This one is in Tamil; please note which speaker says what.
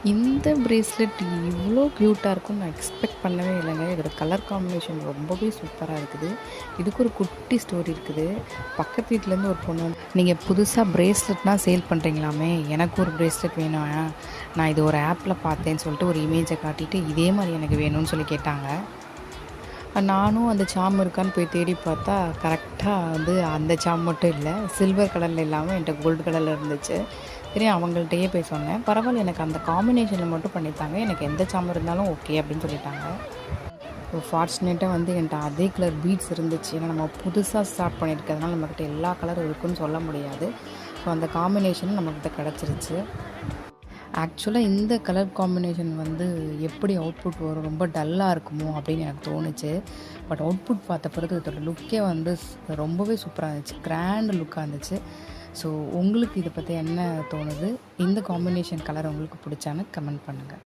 Speaker 1: இந்த பிரேஸ்லெட் இவ்வளோ க்யூட்டாக இருக்கும்னு நான் எக்ஸ்பெக்ட் பண்ணவே இல்லைங்க. இதோட கலர் காம்பினேஷன் ரொம்பவே சூப்பராக இருக்குது. இதுக்கு ஒரு குட்டி ஸ்டோரி இருக்குது. பக்கத்து வீட்லேருந்து ஒரு பொண்ணு வந்து, "நீங்கள் புதுசாக பிரேஸ்லெட்லாம் சேல் பண்ணுறீங்களாமே, எனக்கு ஒரு பிரேஸ்லெட் வேணும். நான் இது ஒரு ஆப்பில் பார்த்தேன்னு" சொல்லிட்டு ஒரு இமேஜை காட்டிட்டு, இதே மாதிரி எனக்கு வேணும்னு சொல்லி கேட்டாங்க. நானும் அந்த சாம் இருக்கான்னு போய் தேடி பார்த்தா, கரெக்டாக வந்து அந்த சாம் மட்டும் இல்லை, சில்வர் கலரில் இல்லாமல் என்கிட்ட கோல்டு கலரில் இருந்துச்சு. சரி அவங்கள்ட்டயே போய் சொன்னேன். "பரவாயில்ல, எனக்கு அந்த காம்பினேஷனில் மட்டும் பண்ணித்தாங்க. எனக்கு எந்த சாம் இருந்தாலும் ஓகே" அப்படின்னு சொல்லிட்டாங்க. ஸோ ஃபார்ச்சுனேட்டாக வந்து என்கிட்ட அதே கலர் பீட்ஸ் இருந்துச்சு. ஏன்னா நம்ம புதுசாக ஸ்டார்ட் பண்ணியிருக்கிறதுனால நம்மக்கிட்ட எல்லா கலரும் இருக்குன்னு சொல்ல முடியாது. ஸோ அந்த காம்பினேஷன் நம்மக்கிட்ட கிடச்சிருச்சு. ஆக்சுவலாக இந்த கலர் காம்பினேஷன் வந்து எப்படி அவுட்புட் வரும், ரொம்ப டல்லாக இருக்குமோ அப்படின்னு எனக்கு தோணுச்சு. பட் அவுட்புட் பார்த்த பிறகு இதோட லுக்கே வந்து ரொம்பவே சூப்பராக இருந்துச்சு. கிராண்ட் லுக்காக இருந்துச்சு. ஸோ உங்களுக்கு இதை பற்றி என்ன தோணுது? இந்த காம்பினேஷன் கலர் உங்களுக்கு பிடிச்சான்னு கமெண்ட் பண்ணுங்கள்.